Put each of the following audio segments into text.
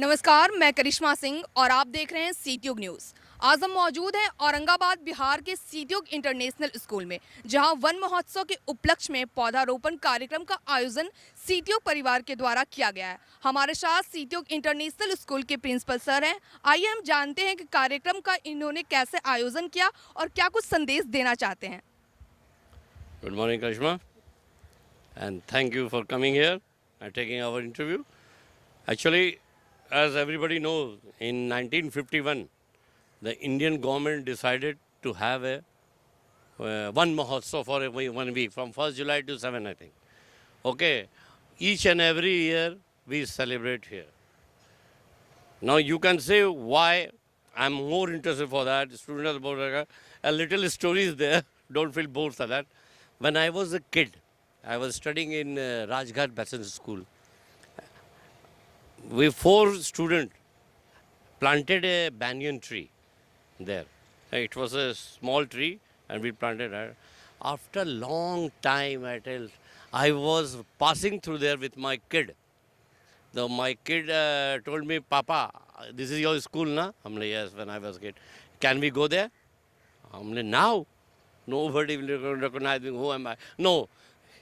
नमस्कार, मैं करिश्मा सिंह और आप देख रहे हैं सीट्यूब न्यूज़। आज हम मौजूद हैं औरंगाबाद बिहार के सीट्यूब इंटरनेशनल स्कूल में, जहां वन महोत्सव के उपलक्ष्य में पौधारोपण कार्यक्रम का आयोजन सीट्यूब परिवार के द्वारा किया गया है। हमारे साथ सीट्यूब इंटरनेशनल स्कूल के प्रिंसिपल सर हैं। आइए हम जानते हैं कि कार्यक्रम का इन्होंने कैसे आयोजन किया और क्या कुछ संदेश देना चाहते हैं। Good morning, Karishma, and thank you for coming here and taking our interview. Actually, as everybody knows, in 1951, the Indian government decided to have a one Mahotsav for 1 week, from 1st July to 7, I think. Okay, each and every year we celebrate here. Now you can say why I'm more interested for that. Students about a little story is there. Don't feel bored for that. When I was a kid, I was studying in Rajghat Basin School. We 4 students planted a banyan tree there. It was a small tree and we planted it. After a long time, I was passing through there with my kid. My kid told me, Papa, this is your school, na? I'm like, yes, when I was a kid. Can we go there? I'm like, now? Nobody will recognize me. Who am I? No.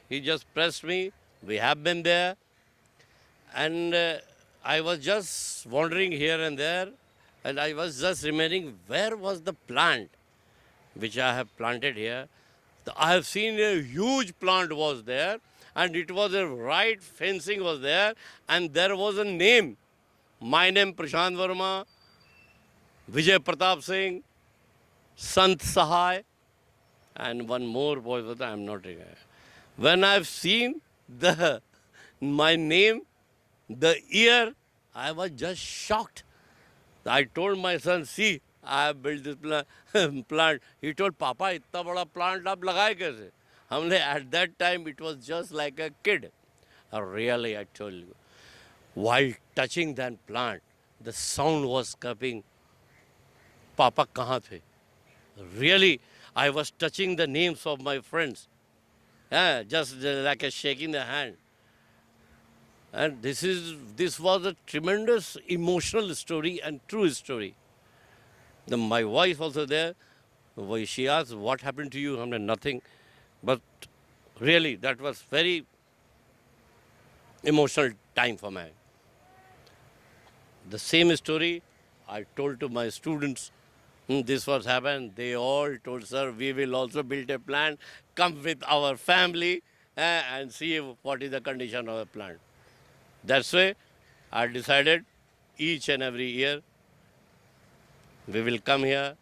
He just pressed me. We have been there. And I was just wandering here and there. And I was just remembering where was the plant which I have planted here. I have seen a huge plant was there. And it was a right fencing was there. And there was a name. My name Prashant Verma, Vijay Pratap Singh, Sant Sahai. And one more boy, but I'm not remember. When I've seen my name, the year, I was just shocked. I told my son, see, I have built this plant. He told, Papa, इतना बड़ा plant आप लगाए कैसे? हमने at that time it was just like a kid. Really, I told you. While touching that plant, the sound was coming. Papa कहाँ थे? Really, I was touching the names of my friends, just like a shaking the hand. And this was a tremendous emotional story and true story. My wife also there. She asked, "What happened to you?" I mean, nothing, but really that was very emotional time for me. The same story I told to my students. This was happened. They all told, sir, we will also build a plant. Come with our family and see what is the condition of the plant. That's why I decided each and every year we will come here.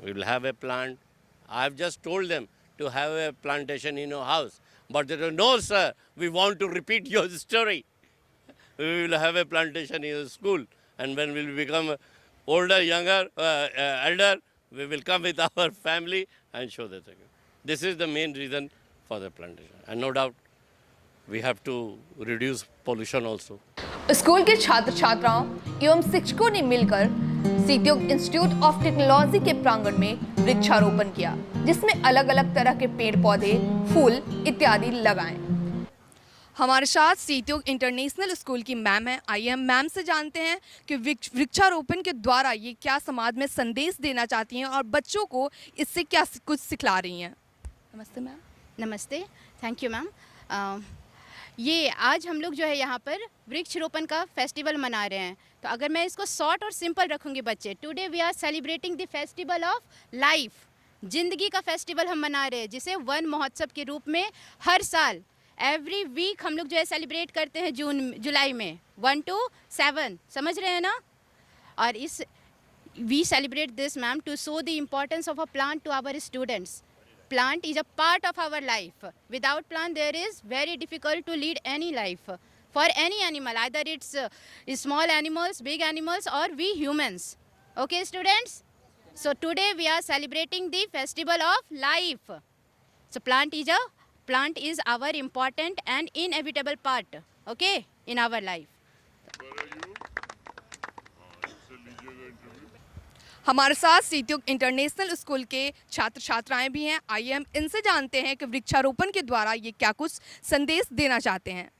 We will have a plant. I've just told them to have a plantation in your house. But they said, no, sir, we want to repeat your story. We will have a plantation in the school. And when we will become older, younger, elder, we will come with our family and show the thing. This is the main reason for the plantation. And no doubt, we have to reduce pollution also. School के छात्र छात्राओं एवं शिक्षकों ने मिलकर सीट्यूब institute of technology के प्रांगण में वृक्षारोपण किया, जिसमें अलग अलग तरह के पेड़ पौधे, फूल इत्यादि लगाए। हमारे साथ सीट्यूब इंटरनेशनल स्कूल की मैम है। आइए हम मैम से जानते हैं कि वृक्षारोपण के द्वारा ये क्या समाज में संदेश देना चाहती हैं और बच्चों को इससे क्या कुछ सिखला रही हैं। नमस्ते मैम। नमस्ते, थैंक यू मैम। ये आज हम लोग जो है यहाँ पर वृक्षारोपण का फेस्टिवल मना रहे हैं। तो अगर मैं इसको शॉर्ट और सिंपल रखूँगी बच्चे, today we are celebrating the festival of life. जिंदगी का फेस्टिवल हम मना रहे हैं, जिसे वन महोत्सव के रूप में हर साल एवरी वीक हम लोग जो है सेलिब्रेट करते हैं जुलाई में 1 to 7, समझ रहे हैं ना। और इस we celebrate this ma'am to show the importance of a plant to our students. Plant is a part of our life. Without plant, there is very difficult to lead any life for any animal, either it's small animals, big animals, or we humans. Okay, students? So today we are celebrating the festival of life. So plant is our important and inevitable part. Okay, in our life. हमारे साथ सीट्यूब international school के छात्र छात्राएं भी हैं। आइए हम इनसे जानते हैं कि वृक्षारोपण के द्वारा ये क्या कुछ संदेश देना चाहते हैं।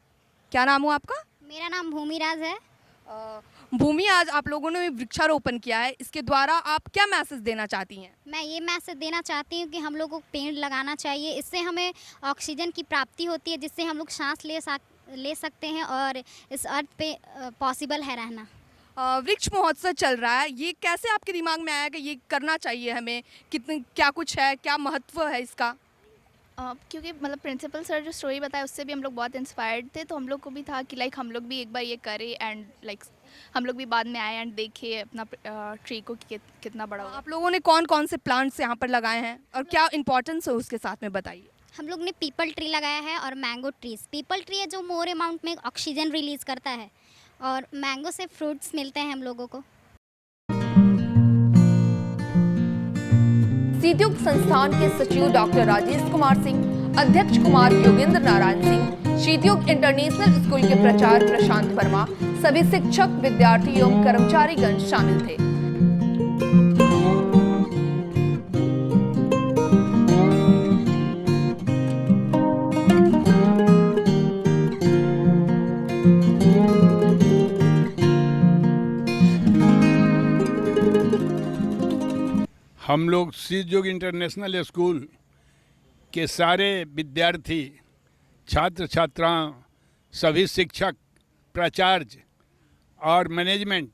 क्या नाम हो आपका? मेरा नाम भूमिराज है। भूमि, आज आप लोगों ने वृक्षारोपण किया है, इसके द्वारा आप क्या मैसेज देना चाहती हैं? मैं ये मैसेज देना चाहती हूँ कि हम लोगों को पेड़ लगाना चाहिए। इससे हमें ऑक्सीजन की प्राप्ति होती है, जिससे हम लोग सांस ले सकते हैं और इस अर्थ पे पॉसिबल है रहना। वृक्ष महोत्सव चल रहा है, ये कैसे आपके दिमाग में आया कि ये करना चाहिए हमें? क्या कुछ है, क्या महत्व है इसका? क्योंकि मतलब प्रिंसिपल सर जो स्टोरी बताया उससे भी हम लोग बहुत इंस्पायर्ड थे, तो हम लोग को भी था कि लाइक हम लोग भी एक बार ये करें एंड लाइक हम लोग भी बाद में आए एंड देखे अपना ट्री को कितना बड़ा हुआ। आप लोगों ने कौन कौन से प्लांट्स यहाँ पर लगाए हैं और क्या इंपॉर्टेंस है उसके साथ में बताइए। हम लोग ने पीपल ट्री लगाया है और मैंगो ट्रीज। पीपल ट्री है जो मोर अमाउंट में ऑक्सीजन रिलीज करता है और मैंगो से फ्रूट्स मिलते हैं हम लोगों को। सीतयुग संस्थान के सचिव डॉक्टर राजेश कुमार सिंह, अध्यक्ष कुमार योगेंद्र नारायण सिंह, शीतयुग इंटरनेशनल स्कूल के प्राचार्य प्रशांत वर्मा, सभी शिक्षक, विद्यार्थी एवं कर्मचारीगण शामिल थे। हम लोग सीतयुग इंटरनेशनल स्कूल के सारे विद्यार्थी, छात्र छात्राएं, सभी शिक्षक, प्राचार्य और मैनेजमेंट,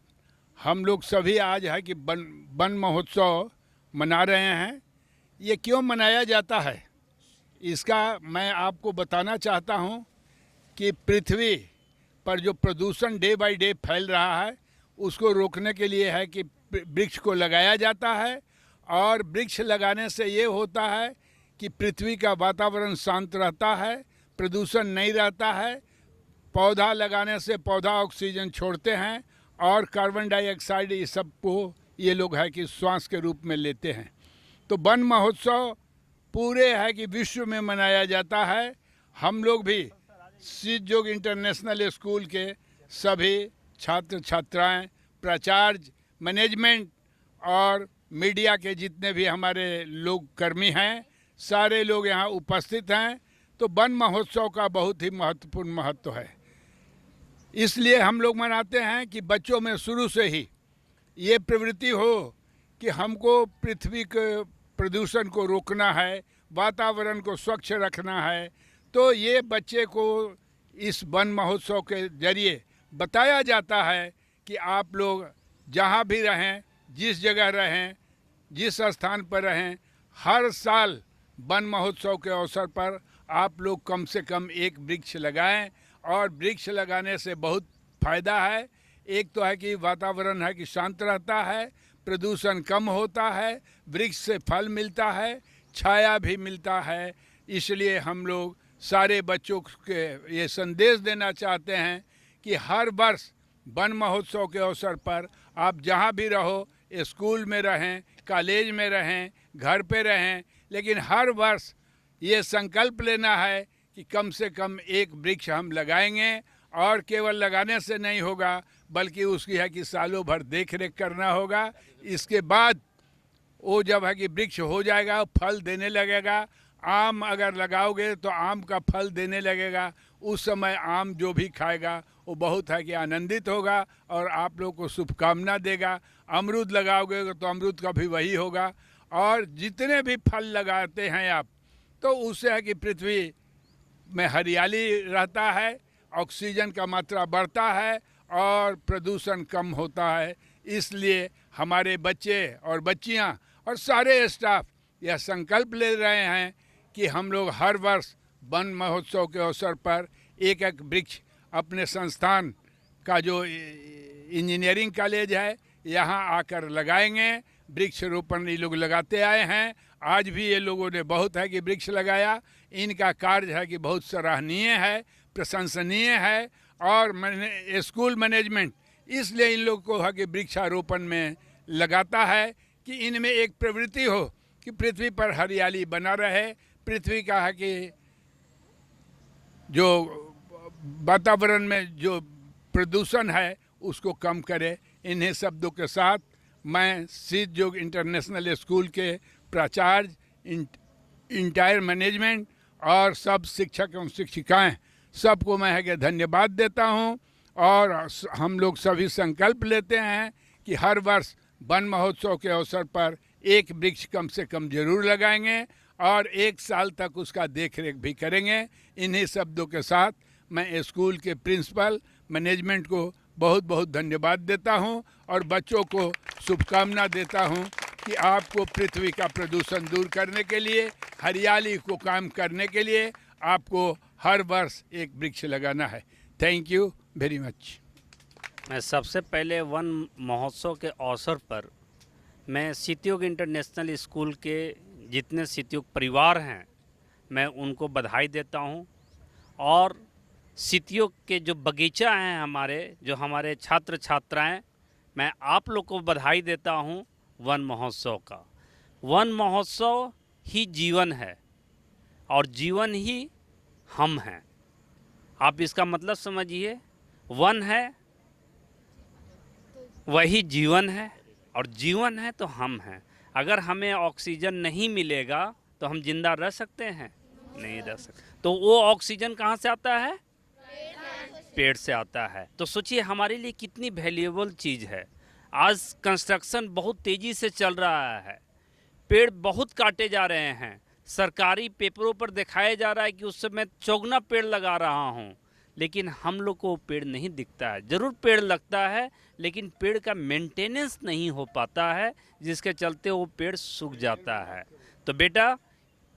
हम लोग सभी आज है कि वन महोत्सव मना रहे हैं। ये क्यों मनाया जाता है इसका मैं आपको बताना चाहता हूँ कि पृथ्वी पर जो प्रदूषण डे बाय डे फैल रहा है उसको रोकने के लिए है कि वृक्ष को लगाया जाता है। और वृक्ष लगाने से ये होता है कि पृथ्वी का वातावरण शांत रहता है, प्रदूषण नहीं रहता है। पौधा लगाने से पौधा ऑक्सीजन छोड़ते हैं और कार्बन डाइऑक्साइड ये सब को ये लोग है कि श्वास के रूप में लेते हैं। तो वन महोत्सव पूरे है कि विश्व में मनाया जाता है। हम लोग भी सीतयुग इंटरनेशनल स्कूल के सभी छात्र छात्राएं, प्राचार्य, मैनेजमेंट और मीडिया के जितने भी हमारे लोग कर्मी हैं, सारे लोग यहाँ उपस्थित हैं। तो वन महोत्सव का बहुत ही महत्वपूर्ण महत्व है। इसलिए हम लोग मनाते हैं कि बच्चों में शुरू से ही ये प्रवृत्ति हो कि हमको पृथ्वी के प्रदूषण को रोकना है, वातावरण को स्वच्छ रखना है। तो ये बच्चे को इस वन महोत्सव के जरिए बताया जाता है कि आप लोग जहाँ भी रहें, जिस जगह रहें, जिस स्थान पर रहें, हर साल वन महोत्सव के अवसर पर आप लोग कम से कम एक वृक्ष लगाएं। और वृक्ष लगाने से बहुत फ़ायदा है। एक तो है कि वातावरण है कि शांत रहता है, प्रदूषण कम होता है, वृक्ष से फल मिलता है, छाया भी मिलता है। इसलिए हम लोग सारे बच्चों के ये संदेश देना चाहते हैं कि हर वर्ष वन महोत्सव के अवसर पर आप जहाँ भी रहो, स्कूल में रहें, कॉलेज में रहें, घर पे रहें, लेकिन हर वर्ष ये संकल्प लेना है कि कम से कम एक वृक्ष हम लगाएंगे। और केवल लगाने से नहीं होगा बल्कि उसकी है कि सालों भर देख रेख करना होगा। इसके बाद वो जब है कि वृक्ष हो जाएगा, फल देने लगेगा। आम अगर लगाओगे तो आम का फल देने लगेगा। उस समय आम जो भी खाएगा वो बहुत है कि आनंदित होगा और आप लोग को शुभकामना देगा। अमरूद लगाओगे तो अमरूद का भी वही होगा। और जितने भी फल लगाते हैं आप, तो उससे है कि पृथ्वी में हरियाली रहता है, ऑक्सीजन का मात्रा बढ़ता है और प्रदूषण कम होता है। इसलिए हमारे बच्चे और बच्चियां और सारे स्टाफ यह संकल्प ले रहे हैं कि हम लोग हर वर्ष वन महोत्सव के अवसर पर एक एक वृक्ष अपने संस्थान का जो इंजीनियरिंग कॉलेज है यहाँ आकर लगाएंगे। वृक्ष रोपण ये लोग लगाते आए हैं। आज भी ये लोगों ने बहुत है कि वृक्ष लगाया। इनका कार्य है कि बहुत सराहनीय है, प्रशंसनीय है। और स्कूल मैनेजमेंट इसलिए इन लोग को है कि वृक्षारोपण में लगाता है कि इनमें एक प्रवृत्ति हो कि पृथ्वी पर हरियाली बना रहे। पृथ्वी का है कि जो वातावरण में जो प्रदूषण है उसको कम करे। इन्हीं शब्दों के साथ मैं सीतयुग इंटरनेशनल स्कूल के प्राचार्य, इंटायर मैनेजमेंट और सब शिक्षक एवं शिक्षिकाएं सबको मैं है कि धन्यवाद देता हूं। और हम लोग सभी संकल्प लेते हैं कि हर वर्ष वन महोत्सव के अवसर पर एक वृक्ष कम से कम जरूर लगाएंगे और 1 साल तक उसका देखरेख भी करेंगे। इन्हीं शब्दों के साथ मैं स्कूल के प्रिंसिपल मैनेजमेंट को बहुत बहुत धन्यवाद देता हूं और बच्चों को शुभकामना देता हूं कि आपको पृथ्वी का प्रदूषण दूर करने के लिए, हरियाली को काम करने के लिए आपको हर वर्ष एक वृक्ष लगाना है। Thank you very much. मैं सबसे पहले वन महोत्सव के अवसर पर मैं सितयोग इंटरनेशनल स्कूल के जितने सितयोग परिवार हैं मैं उनको बधाई देता हूं और सितयोग के जो बगीचा हैं हमारे छात्र छात्राएं, मैं आप लोग को बधाई देता हूं वन महोत्सव का। वन महोत्सव ही जीवन है और जीवन ही हम हैं। आप इसका मतलब समझिए, वन है वही जीवन है और जीवन है तो हम हैं। अगर हमें ऑक्सीजन नहीं मिलेगा तो हम जिंदा रह सकते हैं? नहीं रह सकते। तो वो ऑक्सीजन कहाँ से आता है? पेड़ से आता है। तो सोचिए हमारे लिए कितनी वैल्यूएबल चीज़ है। आज कंस्ट्रक्शन बहुत तेज़ी से चल रहा है, पेड़ बहुत काटे जा रहे हैं। सरकारी पेपरों पर दिखाया जा रहा है कि उससे मैं 4 पेड़ लगा रहा हूँ, लेकिन हम लोग को पेड़ नहीं दिखता है। ज़रूर पेड़ लगता है लेकिन पेड़ का मेंटेनेंस नहीं हो पाता है, जिसके चलते वो पेड़ सूख जाता है। तो बेटा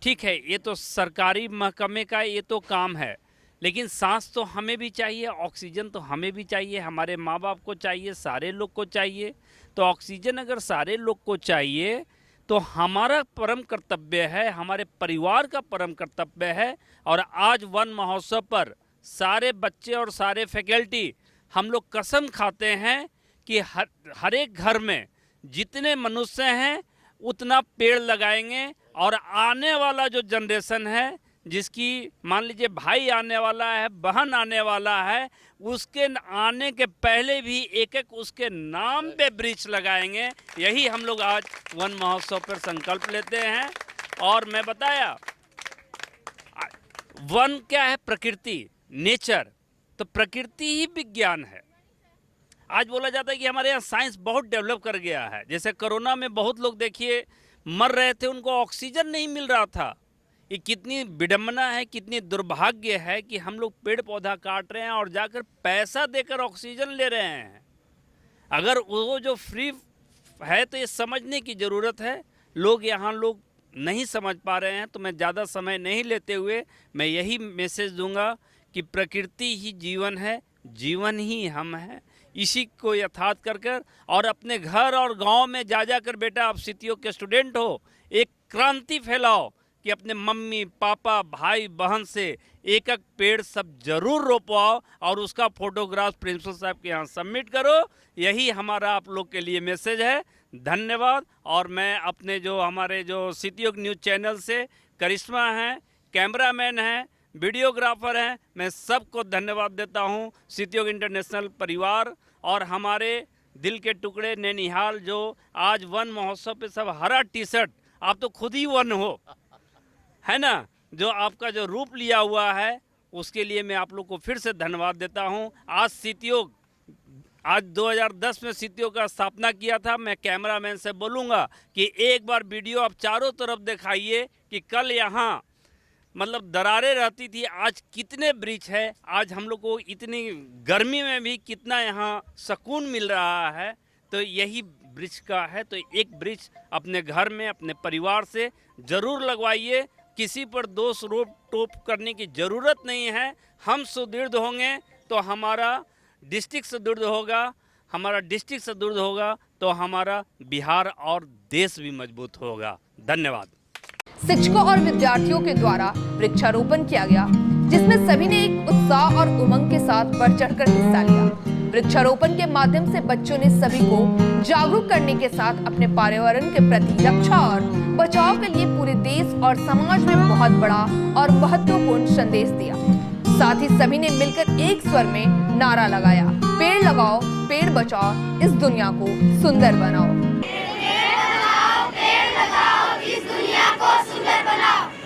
ठीक है, ये तो सरकारी महकमे का ये तो काम है, लेकिन सांस तो हमें भी चाहिए, ऑक्सीजन तो हमें भी चाहिए, हमारे माँ बाप को चाहिए, सारे लोग को चाहिए। तो ऑक्सीजन अगर सारे लोग को चाहिए तो हमारा परम कर्तव्य है, हमारे परिवार का परम कर्तव्य है। और आज वन महोत्सव पर सारे बच्चे और सारे फैकल्टी हम लोग कसम खाते हैं कि हर एक घर में जितने मनुष्य हैं उतना पेड़ लगाएंगे और आने वाला जो जनरेशन है, जिसकी मान लीजिए भाई आने वाला है, बहन आने वाला है, उसके आने के पहले भी एक एक उसके नाम पे वृक्ष लगाएंगे। यही हम लोग आज वन महोत्सव पर संकल्प लेते हैं। और मैं बताया वन क्या है? प्रकृति, नेचर। तो प्रकृति ही विज्ञान है। आज बोला जाता है कि हमारे यहाँ साइंस बहुत डेवलप कर गया है। जैसे कोरोना में बहुत लोग देखिए मर रहे थे, उनको ऑक्सीजन नहीं मिल रहा था। ये कितनी विडंबना है, कितनी दुर्भाग्य है कि हम लोग पेड़ पौधा काट रहे हैं और जाकर पैसा देकर ऑक्सीजन ले रहे हैं। अगर वो जो फ्री है तो ये समझने की ज़रूरत है। लोग नहीं समझ पा रहे हैं। तो मैं ज़्यादा समय नहीं लेते हुए मैं यही मैसेज दूंगा कि प्रकृति ही जीवन है, जीवन ही हम हैं। इसी को यथार्थ कर और अपने घर और गांव में जा कर बेटा, आप सितयोग के स्टूडेंट हो, एक क्रांति फैलाओ कि अपने मम्मी पापा भाई बहन से एक एक पेड़ सब जरूर रोपवाओ और उसका फोटोग्राफ प्रिंसिपल साहब के यहाँ सबमिट करो। यही हमारा आप लोग के लिए मैसेज है। धन्यवाद। और मैं अपने हमारे सितयोग न्यूज़ चैनल से करिश्मा हैं, कैमरामैन हैं, वीडियोग्राफर हैं, मैं सबको धन्यवाद देता हूं। सितयोग इंटरनेशनल परिवार और हमारे दिल के टुकड़े नैनीहाल जो आज वन महोत्सव पे सब हरा टी-शर्ट, आप तो खुद ही वन हो, है ना, जो आपका जो रूप लिया हुआ है, उसके लिए मैं आप लोग को फिर से धन्यवाद देता हूं। आज 2010 में सितयोग का स्थापना किया था। मैं कैमरामैन से बोलूँगा कि एक बार वीडियो आप चारों तरफ दिखाइए कि कल यहाँ मतलब दरारें रहती थी, आज कितने वृक्ष है। आज हम लोग को इतनी गर्मी में भी कितना यहाँ सुकून मिल रहा है। तो यही वृक्ष का है। तो एक वृक्ष अपने घर में अपने परिवार से ज़रूर लगवाइए। किसी पर दोष रोप टोप करने की ज़रूरत नहीं है। हम सुदृढ़ होंगे तो हमारा डिस्ट्रिक्ट सुदृढ़ होगा, हमारा डिस्ट्रिक्ट सुदृढ़ होगा तो हमारा बिहार और देश भी मजबूत होगा। धन्यवाद। शिक्षकों और विद्यार्थियों के द्वारा वृक्षारोपण किया गया, जिसमें सभी ने एक उत्साह और उमंग के साथ बढ़ चढ़कर हिस्सा लिया। वृक्षारोपण के माध्यम से बच्चों ने सभी को जागरूक करने के साथ अपने पर्यावरण के प्रति रक्षा और बचाव के लिए पूरे देश और समाज में बहुत बड़ा और महत्वपूर्ण संदेश दिया। साथ ही सभी ने मिलकर एक स्वर में नारा लगाया, पेड़ लगाओ, पेड़ बचाओ, इस दुनिया को सुंदर बनाओ।